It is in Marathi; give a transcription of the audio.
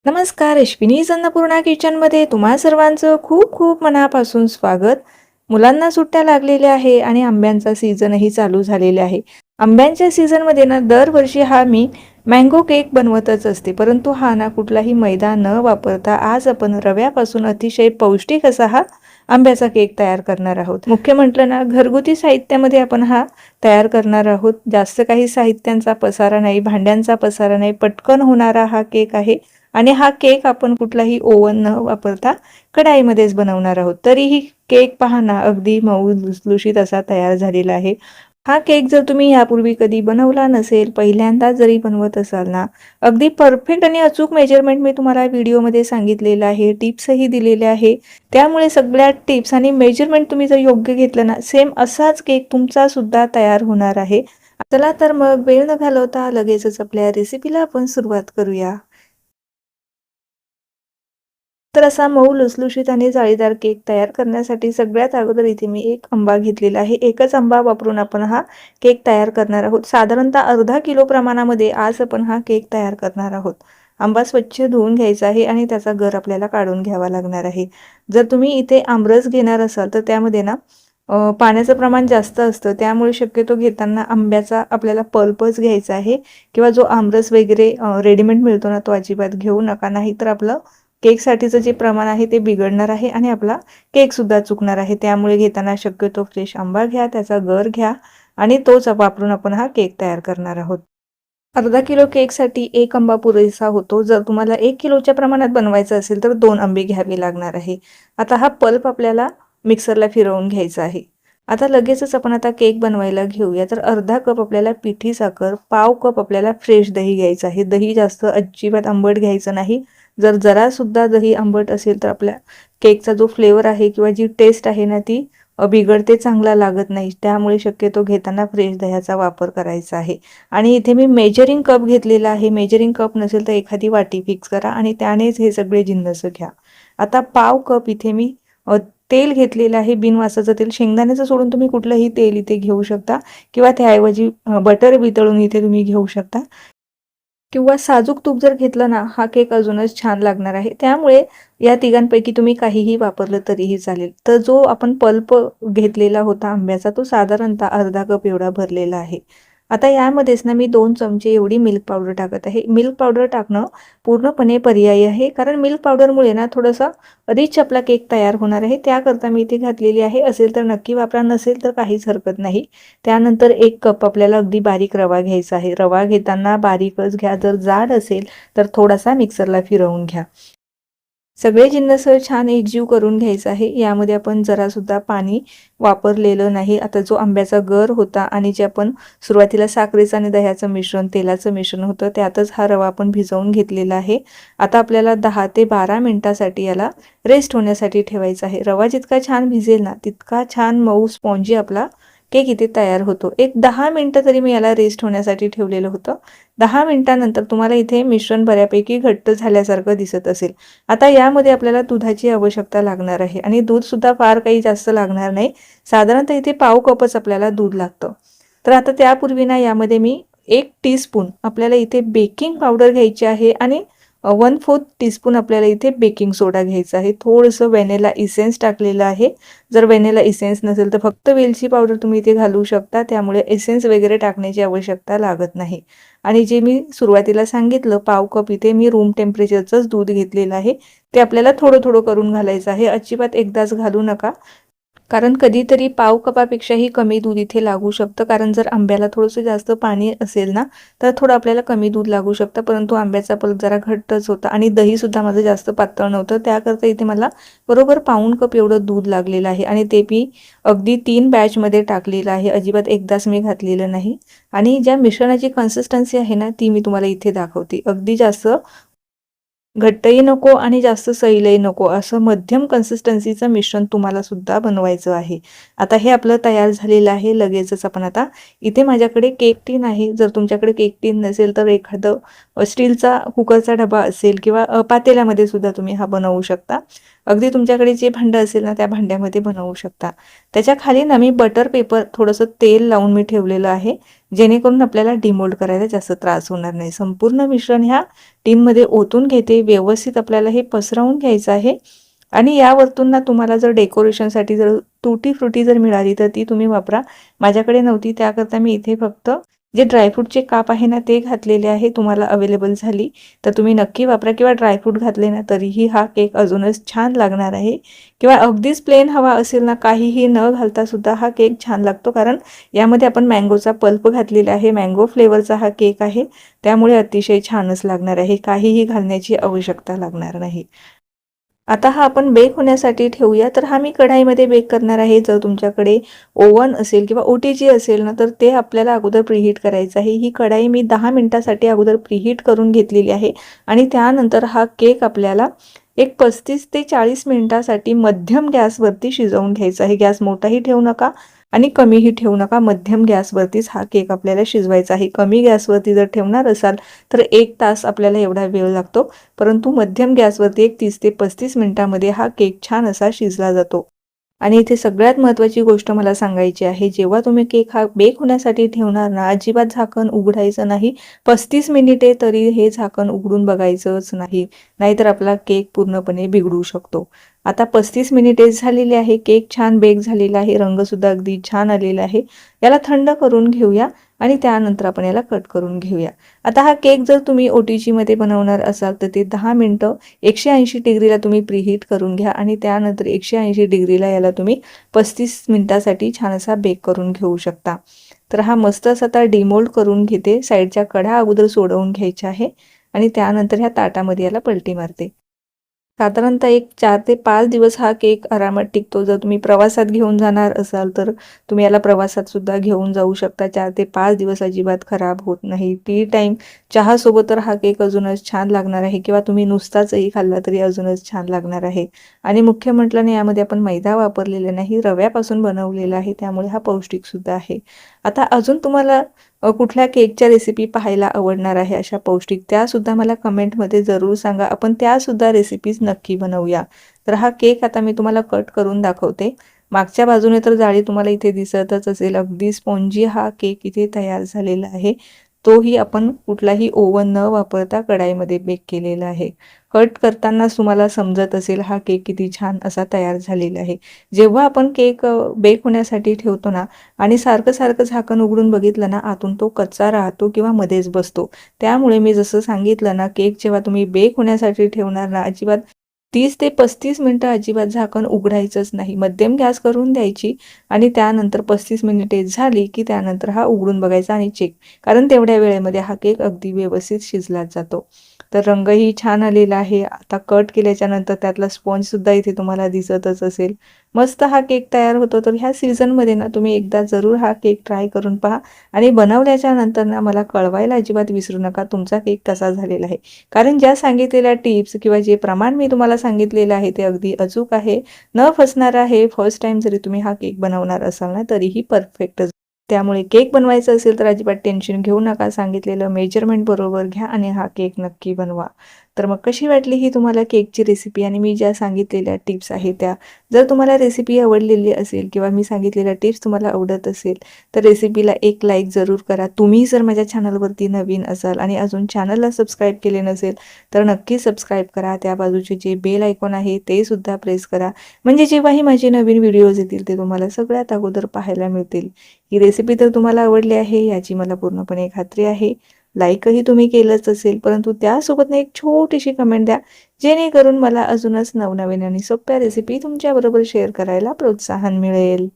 नमस्कार, अश्विनीज अन्नपूर्णा किचनमध्ये तुम्हा सर्वांचं खूप खूप मनापासून स्वागत. मुलांना सुट्ट्या लागलेल्या आहे आणि आंब्यांचा सीझनही चालू झालेला आहे. आंब्यांच्या सीझनमध्ये ना दरवर्षी मी मँगो केक बनवतच असते, परंतु ना कुठलाही मैदा न वापरता आज आपण रव्यापासून अतिशय पौष्टिक असा आंब्याचा केक तयार करणार आहोत. मुख्य म्हटलं ना, घरगुती साहित्यामध्ये आपण तयार करणार आहोत. जास्त काही साहित्यांचा पसारा नाही, भांड्यांचा पसारा नाही, पटकन होणारा केक आहे. आणि केक आपण कुठलाही ओव्हन न वापरता कढाईमध्येच बनवणार आहोत. तरीही केक पहा ना, अगदी मऊ लुसलुशीत असा तयार झालेला आहे. केक जर तुम्ही यापूर्वी कधी बनवला नसेल, पहिल्यांदा जरी बनवत असाल ना, अगदी परफेक्ट आणि अचूक मेजरमेंट मी तुम्हाला व्हिडिओमध्ये सांगितलेलं आहे, टिप्सही दिलेल्या आहे. त्यामुळे सगळ्या टिप्स आणि मेजरमेंट तुम्ही जर योग्य घेतलं ना, सेम असाच केक तुमचा सुद्धा तयार होणार आहे. चला तर मग वेळ न घालवता लगेचच आपल्या रेसिपीला आपण सुरुवात करूया. तर असा मऊ लुसलुशीत आणि जाळीदार केक तयार करण्यासाठी सगळ्यात अगोदर इथे मी एक आंबा घेतलेला आहे. एकच आंबा वापरून आपण केक तयार करणार आहोत. साधारणतः अर्धा किलो प्रमाणामध्ये आज आपण केक तयार करणार आहोत. आंबा स्वच्छ धुवून घ्यायचा आहे आणि त्याचा गर आपल्याला काढून घ्यावा लागणार आहे. जर तुम्ही इथे आमरस घेणार असाल तर त्यामध्ये ना पाण्याचं प्रमाण जास्त असतं, त्यामुळे शक्यतो घेताना आंब्याचा आपल्याला पल्पच घ्यायचा आहे किंवा जो आमरस वगैरे रेडीमेड मिळतो ना, तो अजिबात घेऊ नका. नाही तर आपलं केकसाठीचं जे प्रमाण आहे ते बिघडणार आहे आणि आपला केकसुद्धा चुकणार आहे. त्यामुळे घेताना शक्यतो फ्रेश आंबा घ्या, त्याचा गर घ्या आणि तोच वापरून आपण केक तयार करणार आहोत. अर्धा किलो केकसाठी एक आंबा पुरेसा होतो. जर तुम्हाला 1 किलोच्या प्रमाणात बनवायचं असेल तर 2 आंबे घ्यावे लागणार आहे. आता पल्प आपल्याला मिक्सरला फिरवून घ्यायचा आहे. आता लगेचच आपण केक बनवायला घेऊया. तर अर्धा कप आपल्याला पिठी साखर, पाव कप आपल्याला फ्रेश दही घ्यायचं आहे. दही जास्त अजिबात आंबट घ्यायचं नाही. जर जरासुद्धा दही आंबट असेल तर आपल्या केकचा जो फ्लेवर आहे किंवा जी टेस्ट आहे ना, ती बिघडते, चांगला लागत नाही. त्यामुळे शक्यतो घेताना फ्रेश दह्याचा वापर करायचा आहे. आणि इथे मी मेजरिंग कप घेतलेला आहे. मेजरिंग कप नसेल तर एखादी वाटी फिक्स करा आणि त्यानेच हे सगळे जिन्नस घ्या. आता पाव कप इथे मी तेल घेतलेलं आहे, बिनवासाचं तेल. शेंगदाण्याचं सोडून तुम्ही कुठलंही तेल इथे घेऊ शकता किंवा त्याऐवजी बटर वितळून इथे तुम्ही घेऊ शकता किंवा साजूक तूप जर घेतलं ना, केक अजूनच छान लागणार आहे. त्यामुळे या तिघांपैकी तुम्ही काहीही वापरलं तरीही चालेल. तर जो आपण पल्प घेतलेला होता आंब्याचा, तो साधारणतः अर्धा कप एवढा भरलेला आहे. आता यामध्येच ना मी 2 चमचे एवढी मिल्क पावडर टाकत आहे. मिल्क पावडर टाकणं पूर्णपणे पर्यायी आहे, कारण मिल्क पावडरमुळे ना थोडंसं रिच आपला केक तयार होणार आहे. त्याकरता मी इथे घातलेली आहे. असेल तर नक्की वापरा, नसेल तर काहीच हरकत नाही. त्यानंतर 1 कप आपल्याला अगदी बारीक रवा घ्यायचा आहे. रवा घेताना बारीकच घ्या. जर जाड असेल तर थोडासा मिक्सरला फिरवून घ्या. सगळे जिन्नस छान एकजीव करून घ्यायचं आहे. यामध्ये आपण जरासुद्धा पाणी वापरलेलं नाही. आता जो आंब्याचा गर होता आणि जे आपण सुरुवातीला साखरेचं आणि दह्याचं मिश्रण, तेलाचं मिश्रण होतं, त्यातच रवा आपण भिजवून घेतलेला आहे. आता आपल्याला 10 ते 12 मिनिटासाठी याला रेस्ट होण्यासाठी ठेवायचा आहे. रवा जितका छान भिजेल ना, तितका छान मऊ स्पॉन्जी आपला केक इथे तयार होतो. एक 10 मिनिटं तरी मी याला रेस्ट होण्यासाठी ठेवलेलं होतं. 10 मिनिटानंतर तुम्हाला इथे मिश्रण बऱ्यापैकी घट्ट झाल्यासारखं दिसत असेल. आता यामध्ये आपल्याला दुधाची आवश्यकता लागणार आहे आणि दूधसुद्धा फार काही जास्त लागणार नाही. साधारणतः इथे पाव कपच आपल्याला दूध लागतं. तर आता त्यापूर्वी ना यामध्ये मी 1 टीस्पून आपल्याला इथे बेकिंग पावडर घ्यायची आहे आणि 1/4 टीस्पून आपल्याला इथे बेकिंग सोडा घ्यायचा आहे. थोडंसं व्हॅनिला इसेन्स टाकलेलं आहे. जर व्हॅनिला इसेन्स नसेल तर फक्त वेलची पावडर तुम्ही इथे घालू शकता. त्यामुळे एसेन्स वगैरे टाकण्याची आवश्यकता लागत नाही. आणि जे मी सुरुवातीला सांगितलं, पाव कप इथे मी रूम टेम्परेचरचंच दूध घेतलेलं आहे. ते आपल्याला थोडं थोडं करून घालायचं आहे. अजिबात एकदाच घालू नका, कारण कधीतरी पाव कपापेक्षाही कमी दूध इथे लागू शकतं. कारण जर आंब्याला थोडंसं जास्त पाणी असेल ना, तर थोडं आपल्याला कमी दूध लागू शकतं. परंतु आंब्याचा पल्प जरा घट्टच होता आणि दहीसुद्धा माझं जास्त पातळ नव्हतं. त्याकरता इथे मला बरोबर पाऊण कप एवढं दूध लागलेलं आहे आणि ते मी अगदी 3 बॅचमध्ये टाकलेलं आहे. अजिबात एकदाच मी घातलेलं नाही. आणि ज्या मिश्रणाची कन्सिस्टन्सी आहे ना, ती मी तुम्हाला इथे दाखवते. अगदी जास्त घट्टही नको आणि जास्त सैलही नको, असं मध्यम कन्सिस्टन्सीचं मिश्रण तुम्हाला सुद्धा बनवायचं आहे. आता हे आपलं तयार झालेलं आहे. लगेचच आपण आता इथे माझ्याकडे केक टीन आहे. जर तुमच्याकडे केक टीन नसेल तर एखादं स्टीलचा कुकरचा डबा असेल किंवा पातेल्यामध्ये सुद्धा तुम्ही बनवू शकता. अगदी तुमच्याकडे जे भांडं असेल ना, त्या भांड्यामध्ये बनवू शकता. त्याच्या खाली ना मी बटर पेपर थोडंसं तेल लावून मी ठेवलेलं आहे, जेणेकरून आपल्याला डिमोल्ड करायला जास्त त्रास होणार नाही. संपूर्ण मिश्रण ह्या टिनमध्ये ओतून घेते. व्यवस्थित आपल्याला हे पसरवून घ्यायचं आहे आणि यावरतून ना तुम्हाला जर डेकोरेशनसाठी जर तुटी फ्रुटी जर मिळाली तर ती तुम्ही वापरा. माझ्याकडे नव्हती, त्याकरता मी इथे फक्त जे ड्रायफ्रूटचे काप आहे ना ते घातलेले आहे. तुम्हाला अवेलेबल झाली तर तुम्ही नक्की वापरा, किंवा ड्रायफ्रूट घातले ना तरीही हा केक अजूनच छान लागणार आहे. किंवा अगदीच प्लेन हवा असेल ना, काहीही न घालता सुद्धा हा केक छान लागतो, कारण यामध्ये आपण मँगोचा पल्प घातलेला आहे. मँगो फ्लेवरचा हा केक आहे, त्यामुळे अतिशय छानच लागणार आहे. काहीही घालण्याची आवश्यकता लागणार नाही. आता हा आपण बेक होण्यासाठी ठेवूया. तर हा मी कढाईमध्ये बेक करणार आहे. जर तुमच्याकडे ओव्हन असेल किंवा OTG असेल ना, तर ते आपल्याला अगोदर प्रीहीट करायचं आहे. ही कढाई मी 10 मिनिटासाठी अगोदर प्रीहीट करून घेतलेली आहे आणि त्यानंतर हा केक आपल्याला एक 35 ते 40 मिनिटासाठी मध्यम गॅसवरती शिजवून घ्यायचा आहे. गॅस मोठाही ठेवू नका आणि कमीही ठेवू नका. मध्यम गॅसवरतीच हा केक आपल्याला शिजवायचा आहे. कमी गॅसवरती जर ठेवणार असाल तर 1 तास आपल्याला एवढा वेळ लागतो, परंतु मध्यम गॅसवरती एक 30 ते 35 मिनिटांमध्ये हा केक छान असा शिजला जातो. आणि इथे सगळ्यात महत्त्वाची गोष्ट मला सांगायची आहे, जेव्हा तुम्ही केक हा बेक होण्यासाठी ठेवणार ना, अजिबात झाकण उघडायचं नाही. 35 मिनिटे तरी हे झाकण उघडून बघायचंच नाही, नाहीतर आपला केक पूर्णपणे बिघडू शकतो. आता 35 मिनिटे झालेली आहे. केक छान बेक झालेला आहे. रंगसुद्धा अगदी छान आलेला आहे. याला थंड करून घेऊया आणि त्यानंतर आपण याला कट करून घेऊया. आता हा केक जर तुम्ही OTGमध्ये बनवणार असाल तर ते 10 मिनिटं 180 डिग्रीला तुम्ही प्रीहीट करून घ्या आणि त्यानंतर 180 डिग्रीला याला तुम्ही 35 मिनिटासाठी छान असा बेक करून घेऊ शकता. तर हा मस्त असा आता डिमोल्ड करून घेते. साईडच्या कढा अगोदर सोडवून घ्यायच्या आहे आणि त्यानंतर ह्या ताटामध्ये याला पलटी मारते. साधारणतः एक 4 ते 5 दिवस हा केक आरामात टिकतो. जर तुम्ही प्रवासात घेऊन जाणार असाल तर तुम्ही याला प्रवासात सुद्धा घेऊन जाऊ शकता. 4 ते 5 दिवस अजिबात खराब होत नाही. टी टाईम चहासोबत तर हा केक अजूनच छान लागणार आहे, किंवा तुम्ही नुसताचही खाल्ला तरी अजूनच छान लागणार आहे. आणि मुख्य म्हटलं नाही, यामध्ये आपण मैदा वापरलेला नाही, रव्यापासून बनवलेला आहे, त्यामुळे हा पौष्टिकसुद्धा आहे. आता अजून तुम्हाला कुठल्या केकच्या रेसिपी पाहायला आवडणार आहे अशा पौष्टिक, त्यासुद्धा मला कमेंटमध्ये जरूर सांगा. आपण त्यासुद्धा रेसिपीज नक्की बनवूया. तर हा केक आता मी तुम्हाला कट करून दाखवते. मागच्या बाजूने तर जाळी तुम्हाला इथे दिसतच असेल. अगदी स्पॉन्जी हा केक इथे तयार झालेला आहे. तोही आपण कुठलाही ओव्हन न वापरता कढाईमध्ये बेक केलेला आहे. कट करतानाच तुम्हाला समजत असेल हा केक किती छान असा तयार झालेला आहे. जेव्हा आपण केक बेक होण्यासाठी ठेवतो ना आणि सारखं सारखं झाकण उघडून बघितलं ना, आतून तो कच्चा राहतो किंवा मध्येच बसतो. त्यामुळे मी जसं सांगितलं ना, केक जेव्हा तुम्ही बेक होण्यासाठी ठेवणार ना, अजिबात 30 ते 35 मिनिटं अजिबात झाकण उघडायचंच नाही. मध्यम गॅस करून द्यायची आणि त्यानंतर 35 मिनिटे झाली की त्यानंतर हा उघडून बघायचा आणि चेक, कारण तेवढ्या वेळेमध्ये हा केक अगदी व्यवस्थित शिजला जातो. तर रंगही छान आलेला आहे. आता कट केल्याच्या नंतर त्यातला स्पॉन्जसुद्धा इथे तुम्हाला दिसतच असेल. मस्त हा केक तयार होतो. तर ह्या सीझनमध्ये ना तुम्ही एकदा जरूर हा केक ट्राय करून पहा आणि बनवल्याच्या नंतर ना मला कळवायला अजिबात विसरू नका तुमचा केक कसा झालेला आहे. कारण ज्या सांगितलेल्या टिप्स किंवा जे प्रमाण मी तुम्हाला सांगितलेलं आहे ते अगदी अचूक आहे, न फसणार आहे. फर्स्ट टाइम जरी तुम्ही हा केक बनवणार असाल ना तरीही परफेक्ट. त्यामुळे केक बनवायचा असेल तर अजिबात टेन्शन घेऊ नका. सांगितलेलं मेजरमेंट बरोबर घ्या आणि हा केक नक्की बनवा. तर मग कशी वाटली ही तुम्हाला केकची रेसिपी आणि मी ज्या सांगितलेल्या टिप्स आहेत त्या? जर तुम्हाला रेसिपी आवडलेली असेल किंवा मी सांगितलेल्या टिप्स तुम्हाला आवडत असेल तर रेसिपीला एक लाईक जरूर करा. तुम्ही जर माझ्या चॅनलवरती नवीन असाल आणि अजून चॅनलला सबस्क्राईब केले नसेल तर नक्की सबस्क्राईब करा. त्या बाजूचे जे बेल आयकॉन आहे ते सुद्धा प्रेस करा, म्हणजे जेव्हाही माझे नवीन व्हिडिओज येतील ते तुम्हाला सगळ्यात अगोदर पाहायला मिळतील. ही रेसिपी तर तुम्हाला आवडली आहे याची मला पूर्णपणे खात्री आहे. लाईकही तुम्ही केलंच असेल, परंतु त्यासोबत एक छोटीशी कमेंट द्या, जेणेकरून मला अजूनच नवनवीन आणि सोप्या रेसिपी तुमच्याबरोबर शेअर करायला प्रोत्साहन मिळेल.